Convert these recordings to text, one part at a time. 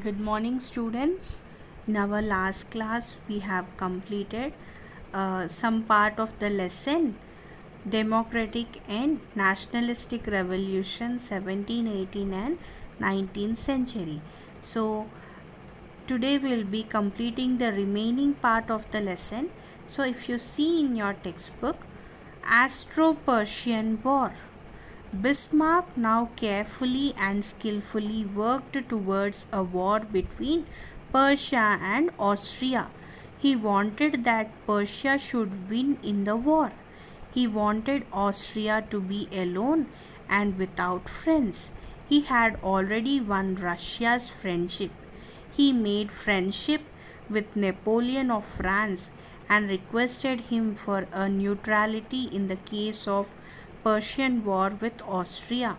Good morning, students. In our last class, we have completed some part of the lesson Democratic and Nationalistic Revolution 17, 18 and 19th century. So, today we will be completing the remaining part of the lesson. So, if you see in your textbook, Austro-Prussian War. Bismarck now carefully and skillfully worked towards a war between Prussia and Austria. He wanted that Prussia should win in the war. He wanted Austria to be alone and without friends. He had already won Russia's friendship. He made friendship with Napoleon of France and requested him for a neutrality in the case of Persian War with Austria.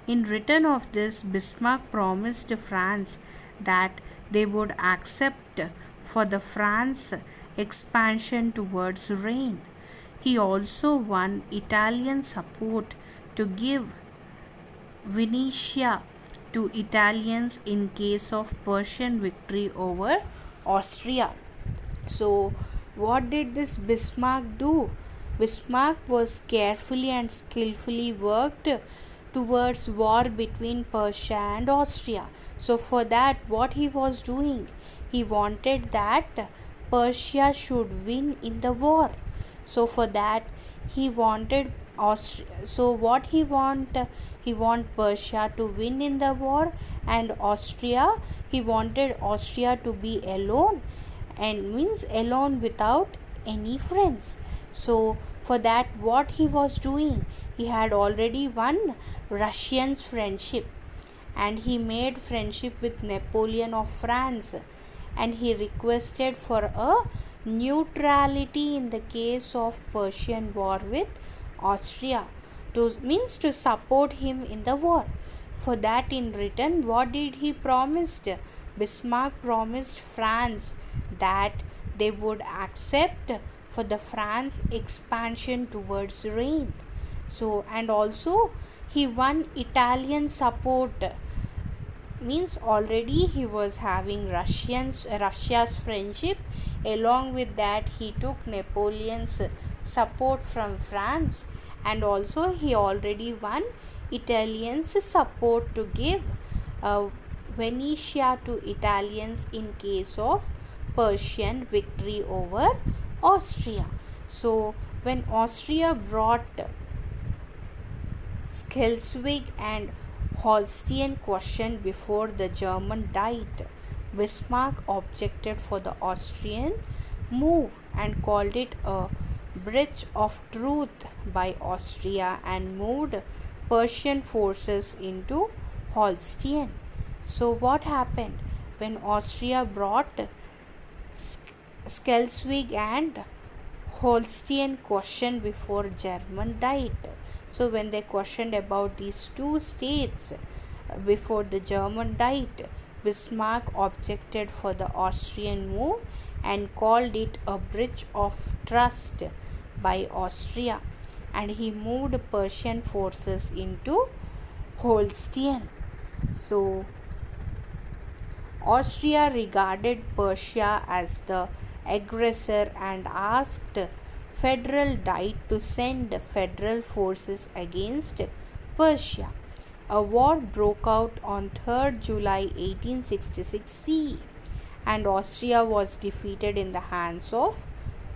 In return of this, Bismarck promised France that they would accept for the France expansion towards Rhine. He also won Italian support to give Venetia to Italians in case of Persian victory over Austria. So, what did this Bismarck do? Bismarck was carefully and skillfully worked towards war between Prussia and Austria. So, for that, what he was doing? He wanted that Prussia should win in the war. So, for that, he wanted Austria. So, what he want? He want Prussia to win in the war, and Austria. He wanted Austria to be alone, and means alone without any friends. So for that, what he was doing, he had already won Russians friendship, and he made friendship with Napoleon of France, and he requested for a neutrality in the case of Persian war with Austria, to support him in the war. For that, in return, what did he promised? Bismarck promised France that they would accept for the France expansion towards Rhine. So, and also he won Italian support, means already he was having Russia's friendship. Along with that, he took Napoleon's support from France, and also he already won Italians support to give Venetia to Italians in case of Persian victory over Austria. So when Austria brought Schleswig and Holstein question before the German Diet, Bismarck objected for the Austrian move and called it a breach of truth by Austria and moved Persian forces into Holstein. So what happened when Austria brought Schleswig and Holstein question before German Diet? So when they questioned about these two states before the German Diet, Bismarck objected for the Austrian move and called it a breach of trust by Austria, and he moved Persian forces into Holstein. So Austria regarded Prussia as the aggressor and asked Federal Diet to send federal forces against Prussia. A war broke out on 3rd July 1866 CE, and Austria was defeated in the hands of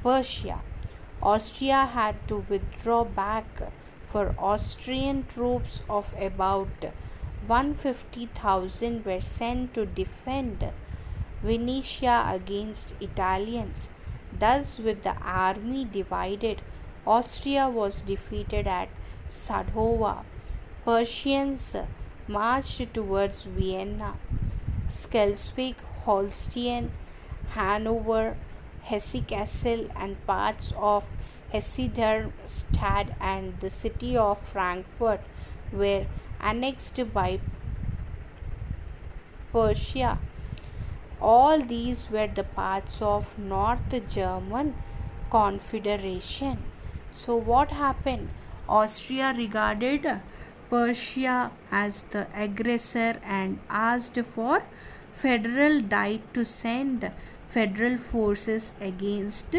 Prussia. Austria had to withdraw back, for Austrian troops of about 150,000 were sent to defend Venetia against Italians. Thus, with the army divided, Austria was defeated at Sadova. Prussians marched towards Vienna, Schleswig, Holstein, Hanover, Hesse-Kassel, and parts of Hesse-Darmstadt and the city of Frankfurt were annexed by Prussia. All these were the parts of North German Confederation. So what happened? Austria regarded Persia as the aggressor and asked for Federal Diet to send federal forces against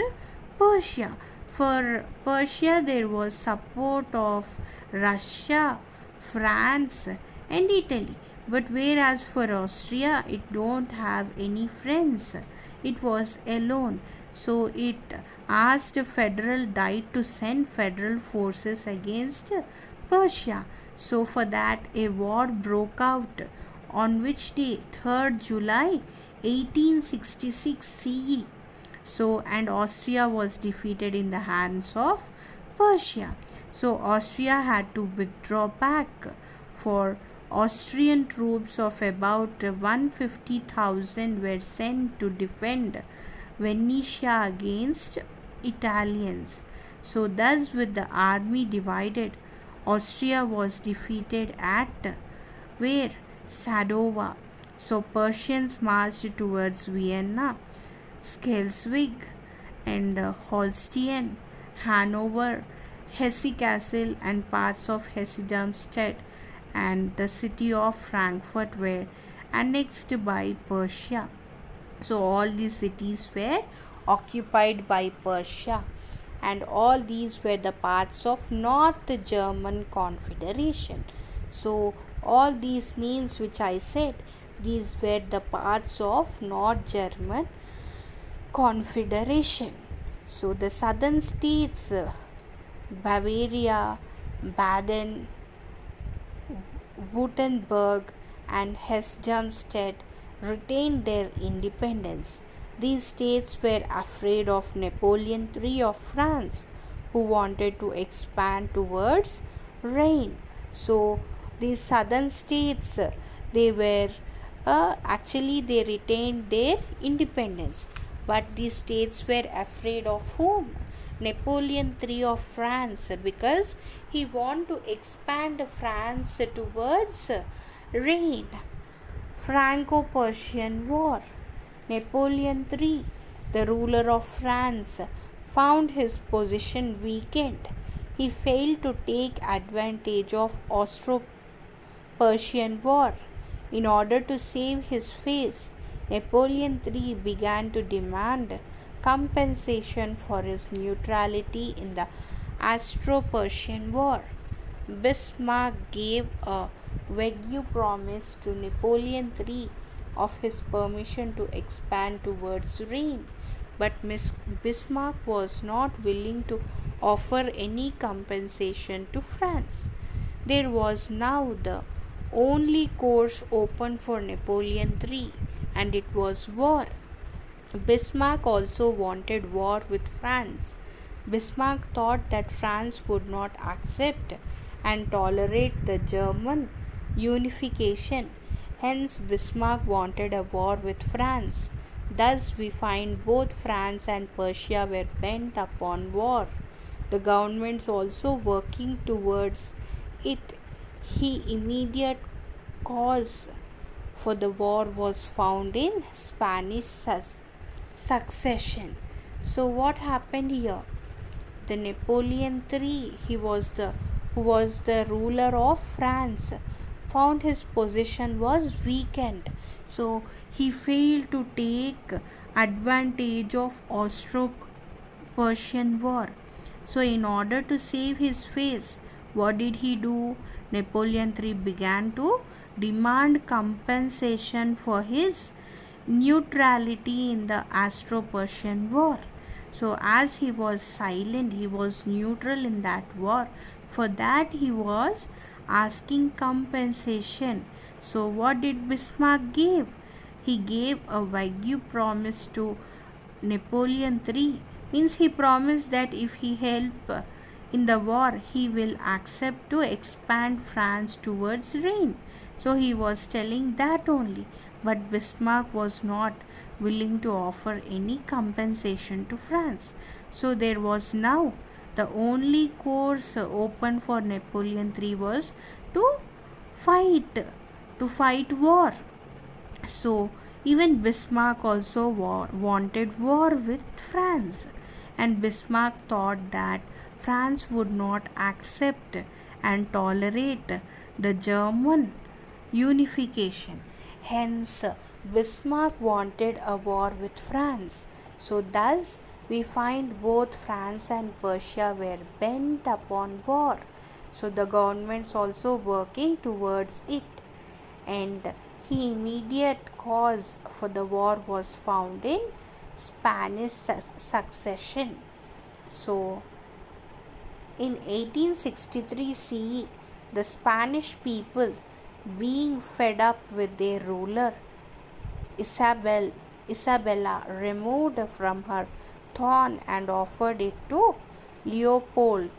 Persia. For Persia, there was support of Russia, France, and Italy. But whereas for Austria, it don't have any friends. It was alone. So it asked Federal Diet to send federal forces against Persia. So for that, a war broke out on which day? 3rd July 1866 CE. So, and Austria was defeated in the hands of Persia. So, Austria had to withdraw back. For Austrian troops of about 150,000 were sent to defend Venetia against Italians. So, thus, with the army divided, Austria was defeated at where? Sadova. So, Persians marched towards Vienna, Schleswig and Holstein, Hanover, Hesse-Kassel and parts of Hesse-Darmstadt and the city of Frankfurt were annexed by Persia. So all these cities were occupied by Persia, and all these were the parts of North German Confederation. So all these names which I said, these were the parts of North German Confederation. So the southern states, Bavaria, Baden, Württemberg and Hesse-Darmstadt retained their independence. These states were afraid of Napoleon III of France, who wanted to expand towards Rhine. So these southern states, they were actually they retained their independence, but these states were afraid of whom? Napoleon III of France, because he wanted to expand France towards Rhine. Franco-Prussian War. Napoleon III, the ruler of France, found his position weakened. He failed to take advantage of Austro-Persian War. In order to save his face, Napoleon III began to demand compensation for his neutrality in the Austro-Persian War. Bismarck gave a vague promise to Napoleon III of his permission to expand towards Rhine, but Bismarck was not willing to offer any compensation to France. There was now the only course open for Napoleon III, and it was war. Bismarck also wanted war with France. Bismarck thought that France would not accept and tolerate the German unification. Hence, Bismarck wanted a war with France. Thus, we find both France and Persia were bent upon war. The governments also working towards it. The immediate cause for the war was found in Spanish succession. So what happened here? The Napoleon III, who was the ruler of France, found his position was weakened. So he failed to take advantage of Austro-Persian War. So in order to save his face, what did he do? Napoleon III began to demand compensation for his neutrality in the Austro-Persian War. So as he was silent, he was neutral in that war. For that he was asking compensation. So what did Bismarck give? He gave a vague promise to Napoleon III. Means he promised that if he help in the war, he will accept to expand France towards Rhine. So he was telling that only. But Bismarck was not willing to offer any compensation to France. So there was now the only course open for Napoleon III was to fight war. So even Bismarck also wanted war with France, and Bismarck thought that France would not accept and tolerate the German unification. Hence, Bismarck wanted a war with France. So, thus, we find both France and Persia were bent upon war. So, the governments also working towards it. And the immediate cause for the war was found in Spanish succession. So, in 1863 CE, the Spanish people, being fed up with their ruler Isabella, removed from her throne and offered it to Leopold,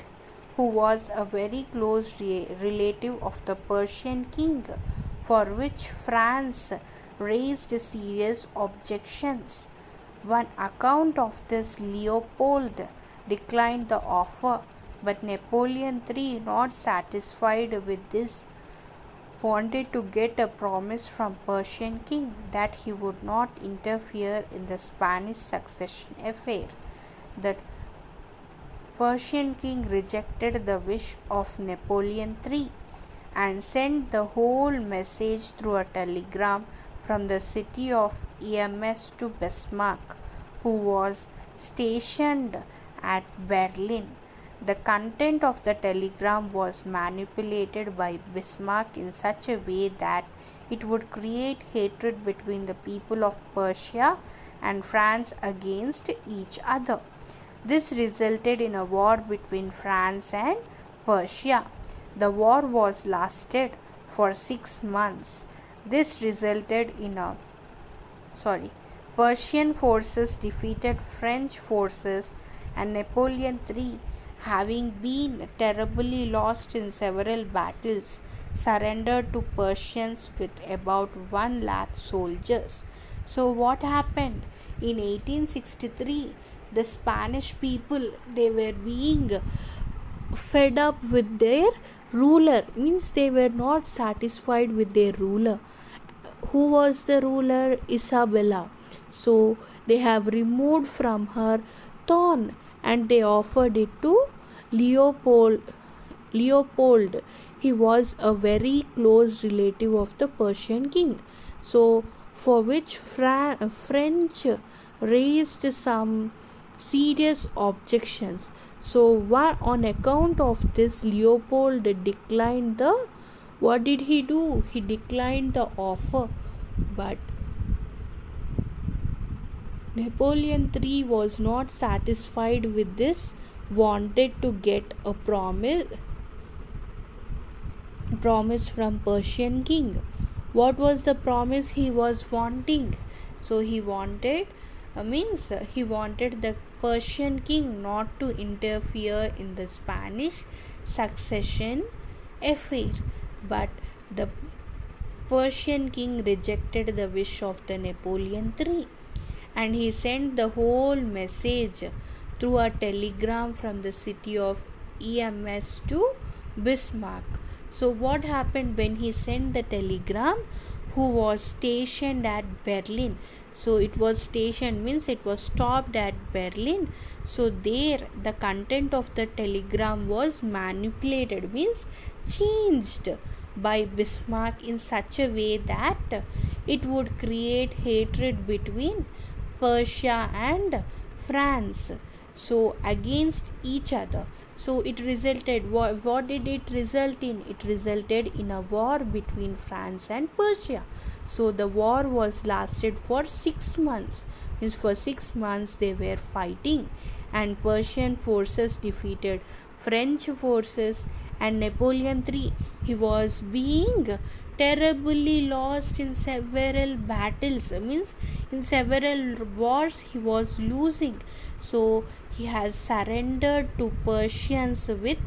who was a very close relative of the Persian king, for which France raised serious objections. One account of this, Leopold declined the offer, but Napoleon III, not satisfied with this, wanted to get a promise from Persian king that he would not interfere in the Spanish succession affair. The Persian king rejected the wish of Napoleon III and sent the whole message through a telegram from the city of Ems to Bismarck, who was stationed at Berlin. The content of the telegram was manipulated by Bismarck in such a way that it would create hatred between the people of Persia and France against each other. This resulted in a war between France and Persia. The war was lasted for 6 months. This resulted in Persian forces defeated French forces, and Napoleon III, having been terribly lost in several battles, surrendered to Persians with about 1 lakh soldiers. So what happened? In 1863, the Spanish people, they were being fed up with their ruler, means they were not satisfied with their ruler. Who was the ruler? Isabella. So they have removed from her throne and they offered it to Leopold. He was a very close relative of the Persian king. So for which French raised some serious objections. So on account of this, Leopold declined the, what did he do? He declined the offer. But Napoleon III was not satisfied with this, wanted to get a promise from Persian king. What was the promise he was wanting? So he wanted the Persian king not to interfere in the Spanish succession affair. But the Persian king rejected the wish of the Napoleon III, and he sent the whole message through a telegram from the city of Ems to Bismarck. So what happened when he sent the telegram? Who was stationed at Berlin. So it was stationed, means it was stopped at Berlin. So there the content of the telegram was manipulated, means changed by Bismarck in such a way that it would create hatred between Persia and France, so against each other. So it resulted, what did it result in? It resulted in a war between France and Persia. So the war was lasted for 6 months. Means for 6 months they were fighting, and Persian forces defeated French forces, and Napoleon III, he was being terribly lost in several battles, means in several wars he was losing. So he has surrendered to Persians with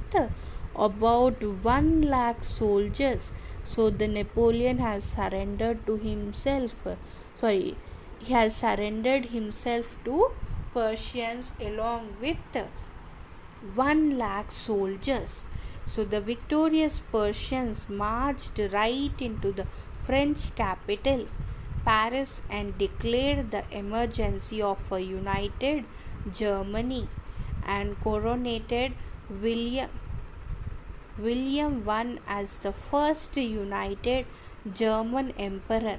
about 1 lakh soldiers. So the Napoleon has surrendered to himself, he has surrendered himself to Persians along with 1 lakh soldiers. So the victorious Persians marched right into the French capital, Paris, and declared the emergency of a united Germany, and coronated William I as the first united German emperor.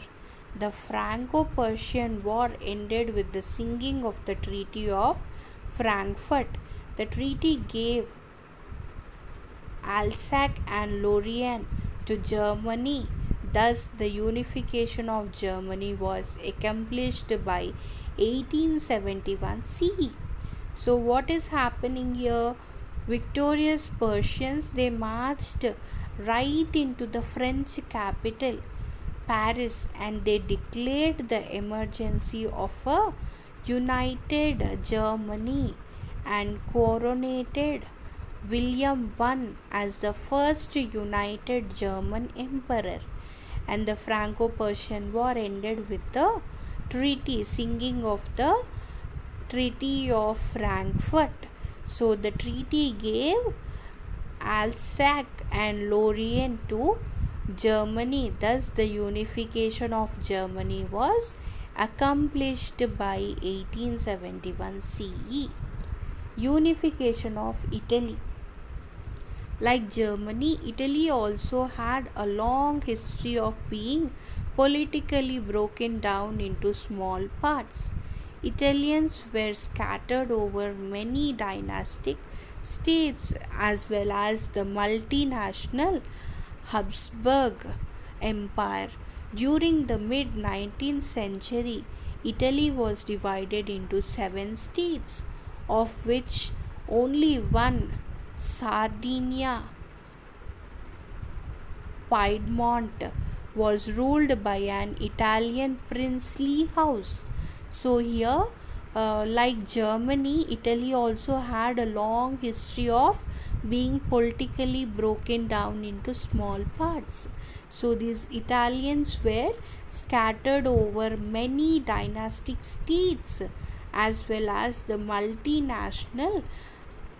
The Franco-Prussian War ended with the signing of the Treaty of Frankfurt. The treaty gave Alsace and Lorraine to Germany. Thus, the unification of Germany was accomplished by 1871 CE. So, what is happening here? Victorious Persians, they marched right into the French capital, Paris, and they declared the emergency of a united Germany and coronated William I as the first united German emperor. And the Franco-Prussian War ended with the treaty, singing of the Treaty of Frankfurt. So the treaty gave Alsace and Lorraine to Germany. Thus, the unification of Germany was accomplished by 1871 CE. Unification of Italy. Like Germany, Italy also had a long history of being politically broken down into small parts. Italians were scattered over many dynastic states as well as the multinational Habsburg Empire. During the mid 19th century, Italy was divided into 7 states, of which only one, Sardinia, Piedmont, was ruled by an Italian princely house. So here, like Germany, Italy also had a long history of being politically broken down into small parts. So these Italians were scattered over many dynastic states as well as the multinational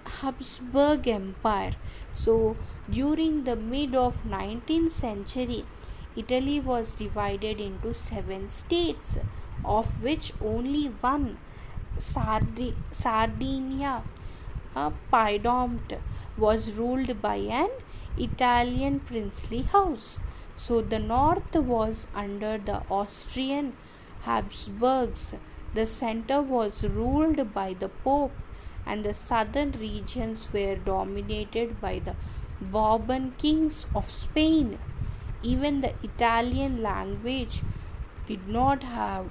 Habsburg Empire. So during the mid of 19th century, Italy was divided into 7 states, of which only one, Sardinia, Piedmont, was ruled by an Italian princely house. So the north was under the Austrian Habsburgs, the center was ruled by the Pope, and the southern regions were dominated by the Bourbon kings of Spain. Even the Italian language did not have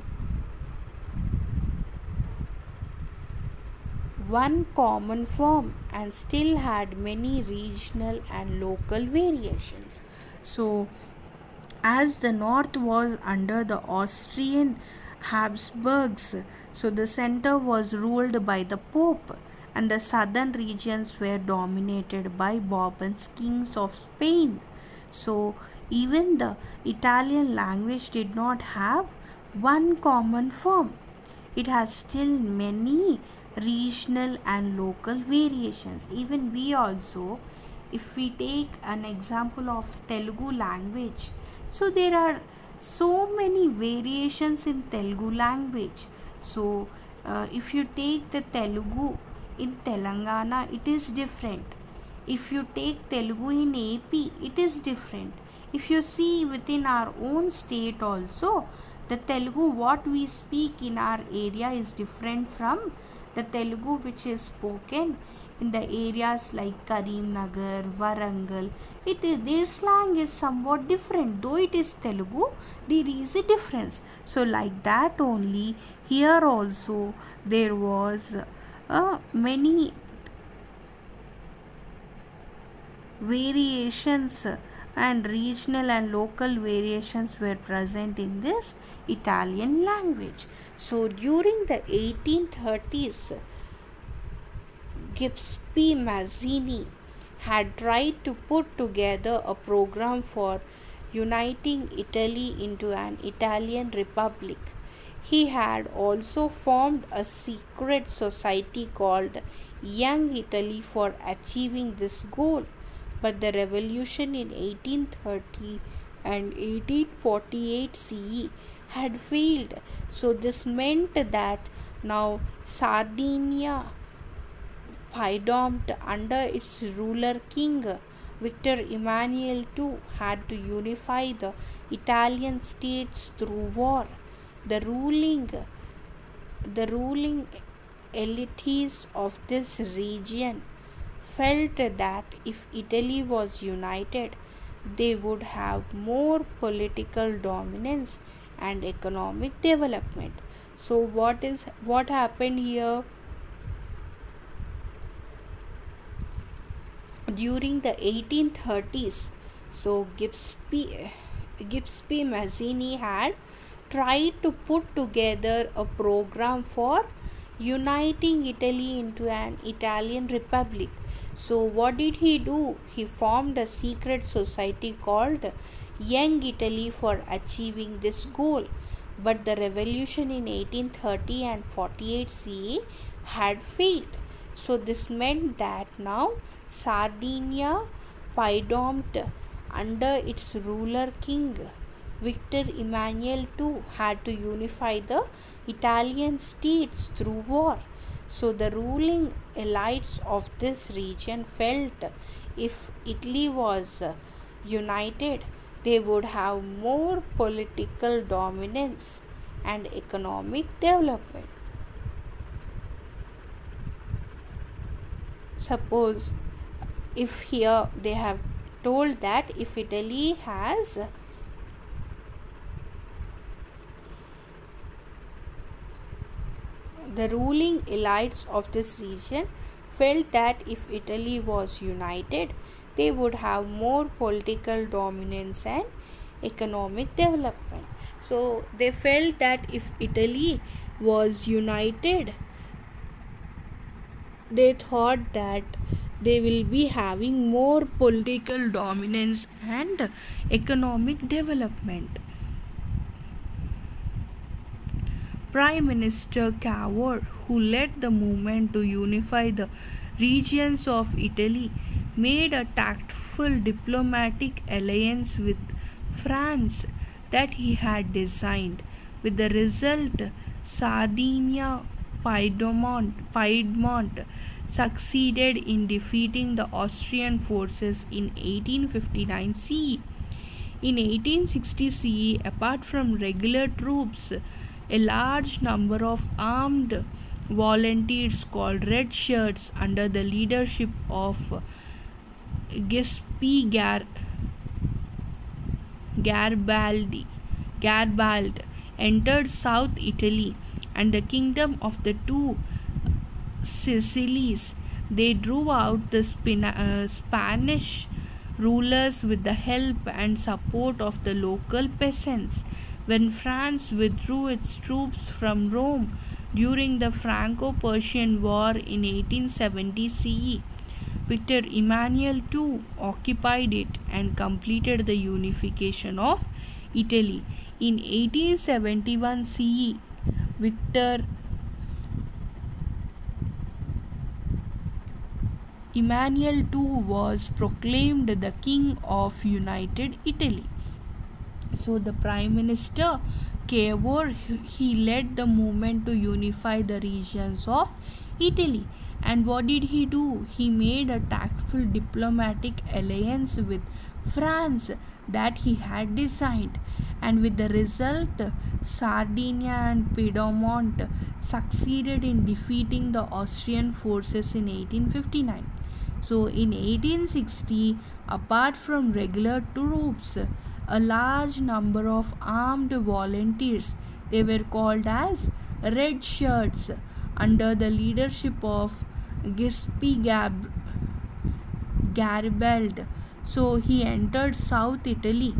one common form and still had many regional and local variations. So, as the north was under the Austrian Habsburgs, so the center was ruled by the Pope, and the southern regions were dominated by Bourbon kings of Spain. So, even the Italian language did not have one common form. It has still many regional and local variations. Even we also, if we take an example of Telugu language, so there are so many variations in Telugu language. So if you take the Telugu in Telangana, it is different. If you take Telugu in AP, it is different. If you see within our own state also, the Telugu what we speak in our area is different from the Telugu which is spoken in the areas like Karimnagar, Warangal. Their slang is somewhat different. Though it is Telugu, there is a difference. So like that only, here also there was many variations and regional and local variations were present in this Italian language. So during the 1830s, Giuseppe Mazzini had tried to put together a program for uniting Italy into an Italian republic. He had also formed a secret society called Young Italy for achieving this goal. But the revolution in 1830 and 1848 CE had failed. So this meant that now Sardinia, Piedmont under its ruler king Victor Emmanuel too had to unify the Italian states through war. The ruling the ruling elites of this region felt that if Italy was united, they would have more political dominance and economic development. So what happened here? During the 1830s, so Giuseppe Mazzini had tried to put together a program for uniting Italy into an Italian republic. So, what did he do? He formed a secret society called Young Italy for achieving this goal. But the revolution in 1830 and 48 CE had failed. So, this meant that now Sardinia Piedmont, under its ruler king Victor Emmanuel too, had to unify the Italian states through war. So the ruling elites of this region felt if Italy was united, they would have more political dominance and economic development. Suppose if here they have told that if Italy has the ruling elites of this region felt that if Italy was united, they would have more political dominance and economic development. So they felt that if Italy was united, they thought that they will be having more political dominance and economic development. Prime Minister Cavour, who led the movement to unify the regions of Italy, made a tactful diplomatic alliance with France that he had designed. With the result, Sardinia Piedmont succeeded in defeating the Austrian forces in 1859 CE. In 1860 CE, apart from regular troops, a large number of armed volunteers called Red Shirts under the leadership of Giuseppe Garibaldi entered South Italy and the kingdom of the two Sicilies. They drove out the Spanish rulers with the help and support of the local peasants. When France withdrew its troops from Rome during the Franco-Prussian War in 1870 CE, Victor Emmanuel too occupied it and completed the unification of Italy. In 1871 CE, Victor Emmanuel too was proclaimed the King of United Italy. So the Prime Minister Cavour, he led the movement to unify the regions of Italy. And what did he do? He made a tactful diplomatic alliance with France that he had designed. And with the result, Sardinia and Piedmont succeeded in defeating the Austrian forces in 1859. So in 1860, apart from regular troops, a large number of armed volunteers, they were called as Red Shirts, under the leadership of Giuseppe Garibaldi. So he entered South Italy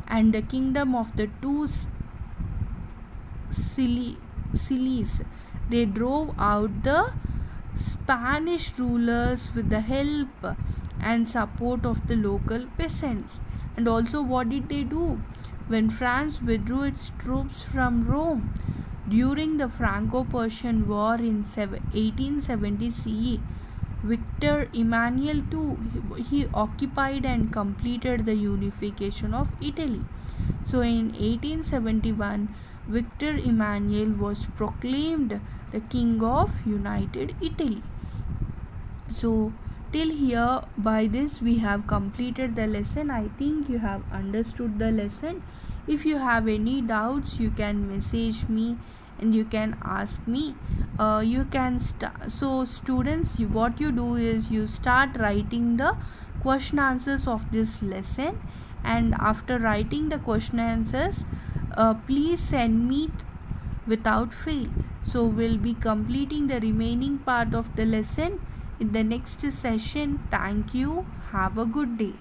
and the kingdom of the two Sicilies. They drove out the Spanish rulers with the help and support of the local peasants. And also, what did they do? When France withdrew its troops from Rome during the Franco-Prussian War in 1870 CE, Victor Emmanuel too, he occupied and completed the unification of Italy. So in 1871, Victor Emmanuel was proclaimed the King of United Italy. So till here, by this we have completed the lesson. I think you have understood the lesson. If you have any doubts, you can message me and you can ask me. You can start. So students, what you do is you start writing the question answers of this lesson, and after writing the question answers, please send me without fail. So we'll be completing the remaining part of the lesson in the next session. Thank you. Have a good day.